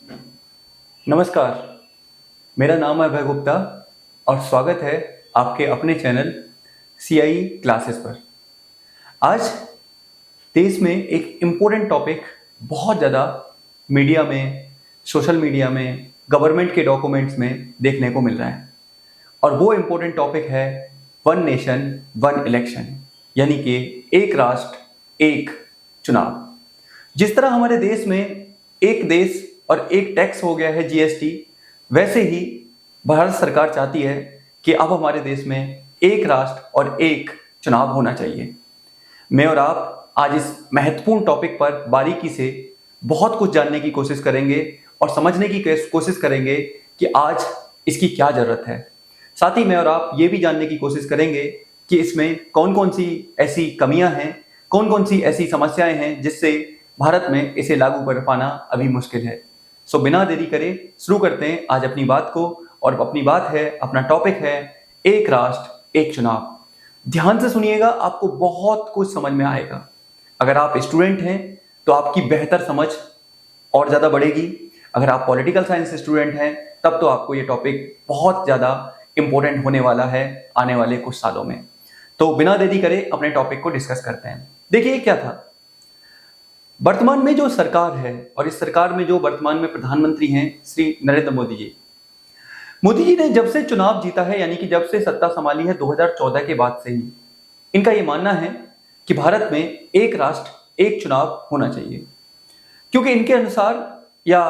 नमस्कार, मेरा नाम है अभय गुप्ता और स्वागत है आपके अपने चैनल सीआई क्लासेस पर। आज देश में एक इम्पोर्टेंट टॉपिक बहुत ज़्यादा मीडिया में, सोशल मीडिया में, गवर्नमेंट के डॉक्यूमेंट्स में देखने को मिल रहा है और वो इम्पोर्टेंट टॉपिक है वन नेशन वन इलेक्शन, यानी कि एक राष्ट्र एक चुनाव। जिस तरह हमारे देश में एक देश और एक टैक्स हो गया है जीएसटी, वैसे ही भारत सरकार चाहती है कि अब हमारे देश में एक राष्ट्र और एक चुनाव होना चाहिए। मैं और आप आज इस महत्वपूर्ण टॉपिक पर बारीकी से बहुत कुछ जानने की कोशिश करेंगे और समझने की कोशिश करेंगे कि आज इसकी क्या जरूरत है। साथ ही मैं और आप ये भी जानने की कोशिश करेंगे कि इसमें कौन कौन सी ऐसी कमियां हैं, कौन कौन सी ऐसी समस्याएं हैं जिससे भारत में इसे लागू कर पाना अभी मुश्किल है। सो बिना देरी करे शुरू करते हैं आज अपनी बात को। और अपनी बात है, अपना टॉपिक है एक राष्ट्र एक चुनाव। ध्यान से सुनिएगा, आपको बहुत कुछ समझ में आएगा। अगर आप स्टूडेंट हैं तो आपकी बेहतर समझ और ज़्यादा बढ़ेगी। अगर आप पॉलिटिकल साइंस स्टूडेंट हैं तब तो आपको ये टॉपिक बहुत ज़्यादा इंपॉर्टेंट होने वाला है आने वाले कुछ सालों में। तो बिना देरी करे अपने टॉपिक को डिस्कस करते हैं। देखिए क्या था, वर्तमान में जो सरकार है और इस सरकार में जो वर्तमान में प्रधानमंत्री हैं श्री नरेंद्र मोदी जी ने जब से चुनाव जीता है, यानी कि जब से सत्ता संभाली है 2014 के बाद से ही इनका ये मानना है कि भारत में एक राष्ट्र एक चुनाव होना चाहिए। क्योंकि इनके अनुसार, या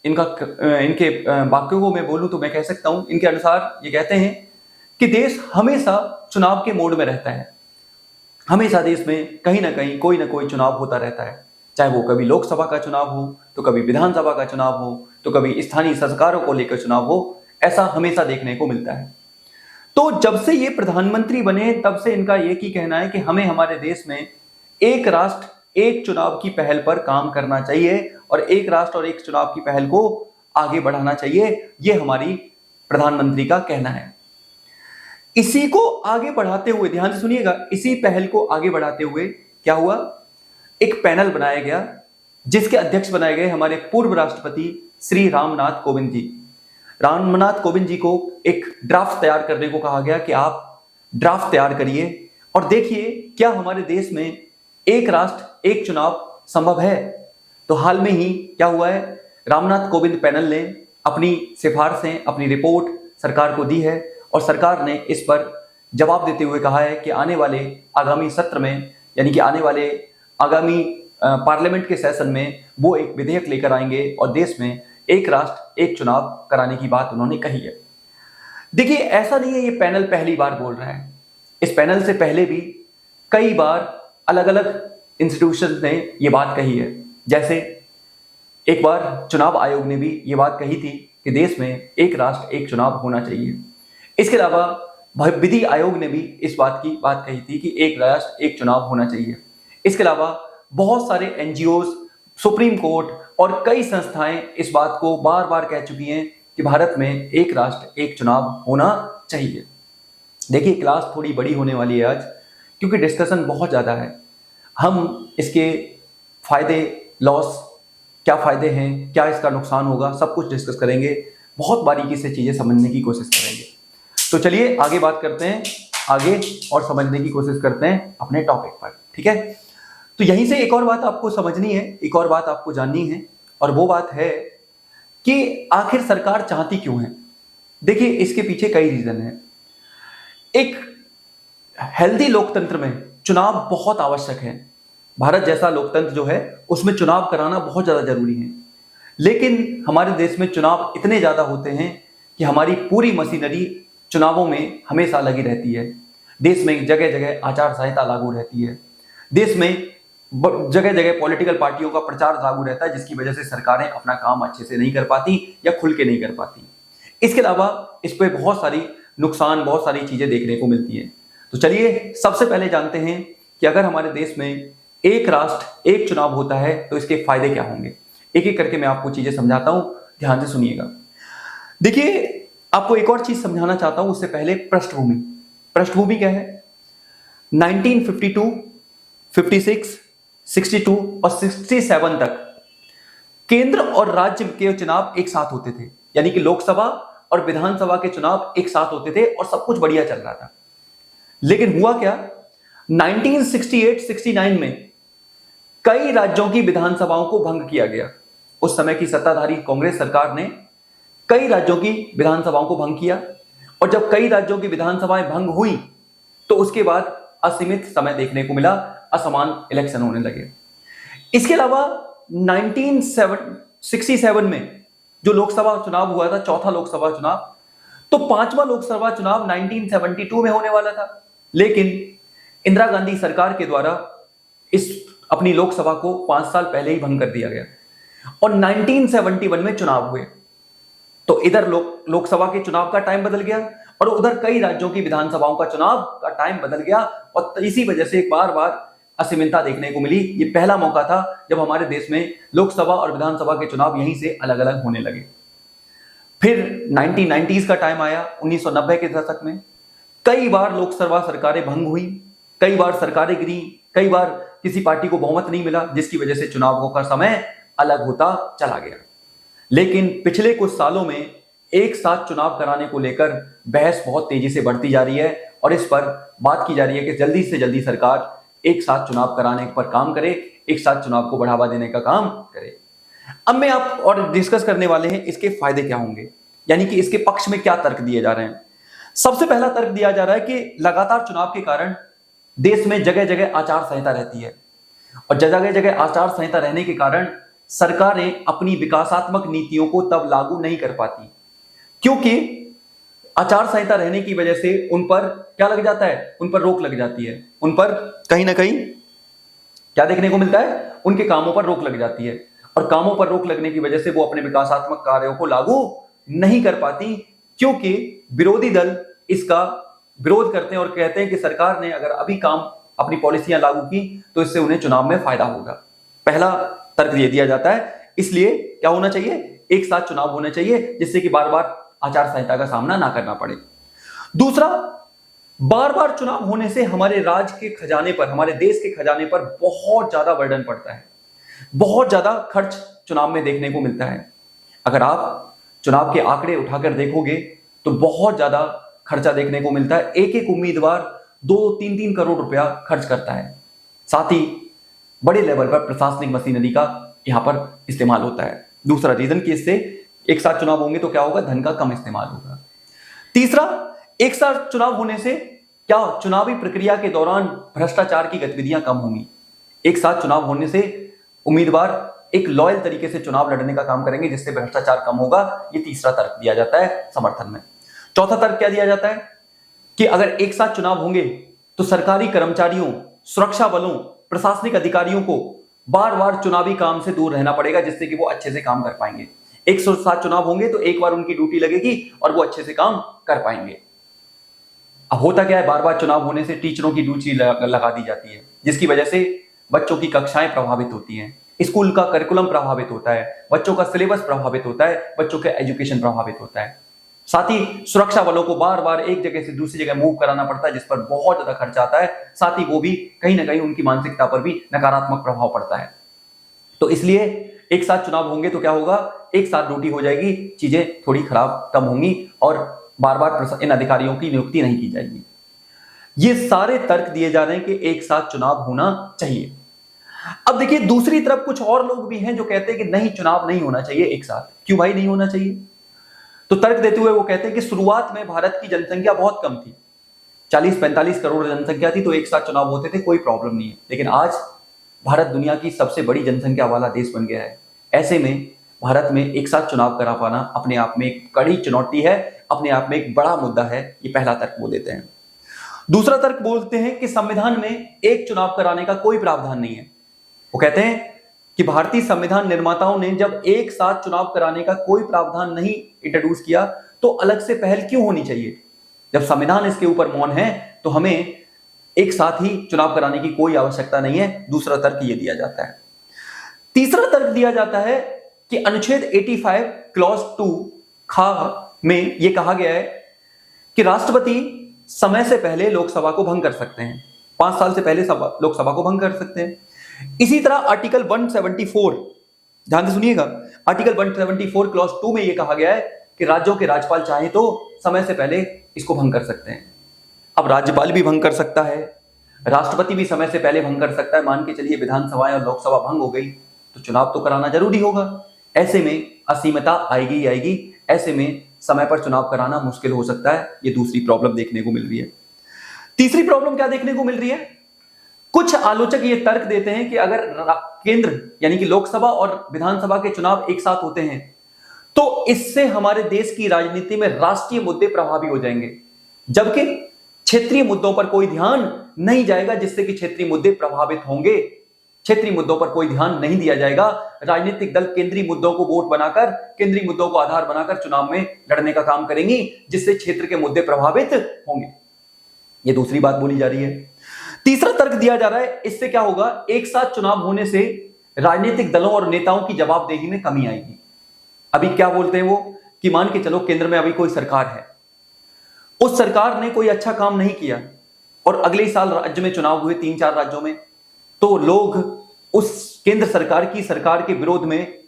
इनके वाक्यों को मैं बोलूं तो मैं कह सकता हूं, इनके अनुसार ये कहते हैं कि देश हमेशा चुनाव के मोड में रहता है। हमेशा देश में कहीं ना कहीं कोई ना कोई चुनाव होता रहता है, चाहे वो कभी लोकसभा का चुनाव हो, तो कभी विधानसभा का चुनाव हो, तो कभी स्थानीय सरकारों को लेकर चुनाव हो। ऐसा हमेशा देखने को मिलता है। तो जब से ये प्रधानमंत्री बने तब से इनका एक ही कहना है कि हमें हमारे देश में एक राष्ट्र एक चुनाव की पहल पर काम करना चाहिए और एक राष्ट्र और एक चुनाव की पहल को आगे बढ़ाना चाहिए। ये हमारी प्रधानमंत्री का कहना है। इसी को आगे बढ़ाते हुए, ध्यान से सुनिएगा, इसी पहल को आगे बढ़ाते हुए क्या हुआ, एक पैनल बनाया गया जिसके अध्यक्ष बनाए गए हमारे पूर्व राष्ट्रपति श्री रामनाथ कोविंद जी। रामनाथ कोविंद जी को एक ड्राफ्ट तैयार करने को कहा गया कि आप ड्राफ्ट तैयार करिए और देखिए क्या हमारे देश में एक राष्ट्र एक चुनाव संभव है। तो हाल में ही क्या हुआ है, रामनाथ कोविंद पैनल ने अपनी सिफारिशें, अपनी रिपोर्ट सरकार को दी है और सरकार ने इस पर जवाब देते हुए कहा है कि आने वाले आगामी सत्र में, यानी कि आने वाले आगामी पार्लियामेंट के सेशन में वो एक विधेयक लेकर आएंगे और देश में एक राष्ट्र एक चुनाव कराने की बात उन्होंने कही है। देखिए ऐसा नहीं है ये पैनल पहली बार बोल रहा है। इस पैनल से पहले भी कई बार अलग अलग इंस्टीट्यूशन ने ये बात कही है। जैसे एक बार चुनाव आयोग ने भी ये बात कही थी कि देश में एक राष्ट्र एक चुनाव होना चाहिए। इसके अलावा विधि आयोग ने भी इस बात की बात कही थी कि एक राष्ट्र एक चुनाव होना चाहिए। इसके अलावा बहुत सारे एनजीओ, सुप्रीम कोर्ट और कई संस्थाएं इस बात को बार बार कह चुकी हैं कि भारत में एक राष्ट्र एक चुनाव होना चाहिए। देखिए क्लास थोड़ी बड़ी होने वाली है आज, क्योंकि डिस्कशन बहुत ज़्यादा है। हम इसके फायदे, लॉस, क्या फायदे हैं, क्या इसका नुकसान होगा, सब कुछ डिस्कस करेंगे। बहुत बारीकी से चीज़ें समझने की कोशिश करेंगे। तो चलिए आगे बात करते हैं, आगे और समझने की कोशिश करते हैं अपने टॉपिक पर, ठीक है। तो यहीं से एक और बात आपको समझनी है, एक और बात आपको जाननी है, और वो बात है कि आखिर सरकार चाहती क्यों है। देखिए इसके पीछे कई रीजन है। एक हेल्दी लोकतंत्र में चुनाव बहुत आवश्यक है। भारत जैसा लोकतंत्र जो है उसमें चुनाव कराना बहुत ज्यादा जरूरी है। लेकिन हमारे देश में चुनाव इतने ज्यादा होते हैं कि हमारी पूरी मशीनरी चुनावों में हमेशा लगी रहती है। देश में जगह जगह आचार संहिता लागू रहती है। देश में जगह जगह पॉलिटिकल पार्टियों का प्रचार लागू रहता है, जिसकी वजह से सरकारें अपना काम अच्छे से नहीं कर पाती या खुल के नहीं कर पाती। इसके अलावा इस पर बहुत सारी नुकसान, बहुत सारी चीजें देखने को मिलती हैं। तो चलिए सबसे पहले जानते हैं कि अगर हमारे देश में एक राष्ट्र एक चुनाव होता है तो इसके फायदे क्या होंगे। एक एक करके मैं आपको चीजें समझाता हूं, ध्यान से सुनिएगा। देखिए आपको एक और चीज समझाना चाहता हूं, उससे पहले पृष्ठभूमि। पृष्ठभूमि क्या है, 1952, 56, 62 और 67 तक केंद्र और राज्य के चुनाव एक साथ होते थे, यानी कि लोकसभा और विधानसभा के चुनाव एक साथ होते थे और सब कुछ बढ़िया चल रहा था। लेकिन हुआ क्या, 1968-69 में कई राज्यों की विधानसभाओं को भंग किया गया। उस समय की सत्ताधारी कांग्रेस सरकार ने कई राज्यों की विधानसभाओं को भंग किया, और जब कई राज्यों की विधानसभाएं भंग हुई तो उसके बाद असीमित समय देखने को मिला, असमान इलेक्शन होने लगे। इसके अलावा 1967 में जो लोकसभा चुनाव हुआ था, चौथा लोकसभा चुनाव, तो पांचवा लोकसभा चुनाव 1972 में होने वाला था, लेकिन इंदिरा गांधी सरकार के द्वारा इस अपनी लोकसभा को 5 साल पहले ही भंग कर दिया गया और 1971 में चुनाव हुए। तो इधर लोकसभा के चुनाव का टाइम बदल गया और उधर कई राज्यों की विधानसभाओं का चुनाव का टाइम बदल गया, और इसी वजह से बार बार असीमितता देखने को मिली। ये पहला मौका था जब हमारे देश में लोकसभा और विधानसभा के चुनाव यहीं से अलग अलग होने लगे। फिर 1990s का टाइम आया, 1990 के दशक में कई बार लोकसभा सरकारें भंग हुई, कई बार सरकारें गिरी, कई बार किसी पार्टी को बहुमत नहीं मिला, जिसकी वजह से चुनावों का समय अलग होता चला गया। लेकिन पिछले कुछ सालों में एक साथ चुनाव कराने को लेकर बहस बहुत तेजी से बढ़ती जा रही है और इस पर बात की जा रही है कि जल्दी से जल्दी सरकार एक साथ चुनाव कराने पर काम करे, एक साथ चुनाव को बढ़ावा देने का काम करे। अब मैं आप और डिस्कस करने वाले हैं इसके फायदे क्या होंगे, यानी कि इसके पक्ष में क्या तर्क दिए जा रहे हैं। सबसे पहला तर्क दिया जा रहा है कि लगातार चुनाव के कारण देश में जगह जगह आचार संहिता रहती है, और जगह जगह आचार संहिता रहने के कारण सरकारें अपनी विकासात्मक नीतियों को तब लागू नहीं कर पाती, क्योंकि आचार संहिता रहने की वजह से उन पर क्या लग जाता है, उन पर रोक लग जाती है, उन पर कहीं ना कहीं क्या देखने को मिलता है, उनके कामों पर रोक लग जाती है, और कामों पर रोक लगने की वजह से वो अपने विकासात्मक कार्यों को लागू नहीं कर पाती, क्योंकि विरोधी दल इसका विरोध करते हैं और कहते हैं कि सरकार ने अगर अभी काम अपनी पॉलिसियां लागू की तो इससे उन्हें चुनाव में फायदा होगा। पहला तर्क ये दिया जाता है, इसलिए क्या होना चाहिए, एक साथ चुनाव होने चाहिए, जिससे कि बार बार आचार संहिता का सामना ना करना पड़े। दूसरा, बार बार चुनाव होने से हमारे राज्य के खजाने पर, हमारे देश के खजाने पर बहुत ज्यादा बर्डन पड़ता है, बहुत ज्यादा खर्च चुनाव में देखने को मिलता है। अगर आप चुनाव के आंकड़े उठाकर देखोगे तो बहुत ज्यादा खर्चा देखने को मिलता है। एक एक उम्मीदवार 2-3 करोड़ रुपया खर्च करता है। साथ ही बड़े लेवल पर प्रशासनिक मशीनरी का यहां पर इस्तेमाल होता है। दूसरा रीजन कि इससे एक साथ चुनाव होंगे तो क्या होगा, धन का कम इस्तेमाल होगा। तीसरा, एक साथ चुनाव होने से क्या चुनावी प्रक्रिया के दौरान भ्रष्टाचार की गतिविधियां कम होंगी। एक साथ चुनाव होने से उम्मीदवार एक लॉयल तरीके से चुनाव लड़ने का काम करेंगे, जिससे भ्रष्टाचार कम होगा। ये तीसरा तर्क दिया जाता है समर्थन में। चौथा तर्क क्या दिया जाता है कि अगर एक साथ चुनाव होंगे तो सरकारी कर्मचारियों, सुरक्षा बलों, प्रशासनिक अधिकारियों को बार बार चुनावी काम से दूर रहना पड़ेगा, जिससे कि वो अच्छे से काम कर पाएंगे। एक साथ चुनाव होंगे तो एक बार उनकी ड्यूटी लगेगी और वो अच्छे से काम कर पाएंगे। अब होता क्या है, बार बार चुनाव होने से टीचरों की ड्यूटी लगा दी जाती है, जिसकी वजह से बच्चों की कक्षाएं प्रभावित होती हैं, स्कूल का करिकुलम प्रभावित होता है, बच्चों का सिलेबस प्रभावित होता है, बच्चों का एजुकेशन प्रभावित होता है। साथ ही सुरक्षा बलों को बार बार एक जगह से दूसरी जगह मूव कराना पड़ता है, जिस पर बहुत ज्यादा खर्चा आता है। साथ ही वो भी कहीं ना कहीं उनकी मानसिकता पर भी नकारात्मक प्रभाव पड़ता है। तो इसलिए एक साथ चुनाव होंगे तो क्या होगा, एक साथ ड्यूटी हो जाएगी, चीजें थोड़ी खराब कम होंगी और बार बार इन अधिकारियों की नियुक्ति नहीं की जाएगी। ये सारे तर्क दिए जा रहे हैं कि एक साथ चुनाव होना चाहिए। अब देखिए, दूसरी तरफ कुछ और लोग भी हैं जो कहते हैं कि नहीं, चुनाव नहीं होना चाहिए एक साथ। क्यों भाई नहीं होना चाहिए? तो तर्क देते हुए वो कहते हैं कि शुरुआत में भारत की जनसंख्या बहुत कम थी, 40-45 करोड़ जनसंख्या थी, तो एक साथ चुनाव होते थे, कोई प्रॉब्लम नहीं है। लेकिन आज भारत दुनिया की सबसे बड़ी जनसंख्या वाला देश बन गया है। ऐसे में भारत में एक साथ चुनाव करा पाना अपने आप में एक कड़ी चुनौती है, अपने आप में एक बड़ा मुद्दा है। ये पहला तर्क वो देते हैं। दूसरा तर्क बोलते हैं कि संविधान में एक चुनाव कराने का कोई प्रावधान नहीं है। वो कहते हैं कि भारतीय संविधान निर्माताओं ने जब एक साथ चुनाव कराने का कोई प्रावधान नहीं इंट्रोड्यूस किया तो अलग से पहल क्यों होनी चाहिए? जब संविधान इसके ऊपर मौन है तो हमें एक साथ ही चुनाव कराने की कोई आवश्यकता नहीं है। दूसरा तर्क ये दिया जाता है। तीसरा तर्क दिया जाता है कि अनुच्छेद 85 क्लॉज 2 खा में यह कहा गया है कि राष्ट्रपति समय से पहले लोकसभा को भंग कर सकते हैं, 5 साल से पहले लोकसभा को भंग कर सकते हैं। इसी तरह आर्टिकल 174 ध्यान से सुनिएगा, आर्टिकल 174 क्लॉज 2 में यह कहा गया है कि राज्यों के राज्यपाल चाहे तो समय से पहले इसको भंग कर सकते हैं। अब राज्यपाल भी भंग कर सकता है, राष्ट्रपति भी समय से पहले भंग कर सकता है। मान के चलिए विधानसभा और लोकसभा भंग हो गई तो चुनाव तो कराना जरूरी होगा। ऐसे में असीमता आएगी ही आएगी, ऐसे में समय पर चुनाव कराना मुश्किल हो सकता है। ये दूसरी प्रॉब्लम देखने को मिल रही है। तीसरी प्रॉब्लम क्या देखने को मिल रही है? कुछ आलोचक ये तर्क देते हैं कि अगर केंद्र यानी कि लोकसभा और विधानसभा के चुनाव एक साथ होते हैं तो इससे हमारे देश की राजनीति में राष्ट्रीय मुद्दे प्रभावी हो जाएंगे, जबकि क्षेत्रीय मुद्दों पर कोई ध्यान नहीं जाएगा, जिससे कि क्षेत्रीय मुद्दे प्रभावित होंगे। क्षेत्रीय मुद्दों पर कोई ध्यान नहीं दिया जाएगा। राजनीतिक दल केंद्रीय मुद्दों को वोट बनाकर, केंद्रीय मुद्दों को आधार बनाकर चुनाव में लड़ने का काम करेंगी, जिससे क्षेत्र के मुद्दे प्रभावित होंगे। यह दूसरी बात बोली जा रही है। तीसरा तर्क दिया जा रहा है, इससे क्या होगा, एक साथ चुनाव होने से राजनीतिक दलों और नेताओं की जवाबदेही में कमी आएगी। अभी क्या बोलते हैं वो कि मान के चलो केंद्र में अभी कोई सरकार है, उस सरकार ने कोई अच्छा काम नहीं किया और अगले साल राज्य में चुनाव हुए 3-4 राज्यों में, तो लोग उस केंद्र सरकार के विरोध में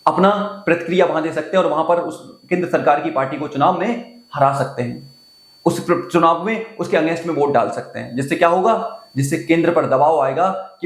अपना प्रतिक्रिया वहां दे सकते हैं और वहां पर उस केंद्र सरकार की पार्टी को चुनाव में हरा सकते हैं। उस चुनाव में उसके अगेंस्ट में वोट डाल सकते हैं, जिससे क्या होगा, जिससे केंद्र पर दबाव आएगा कि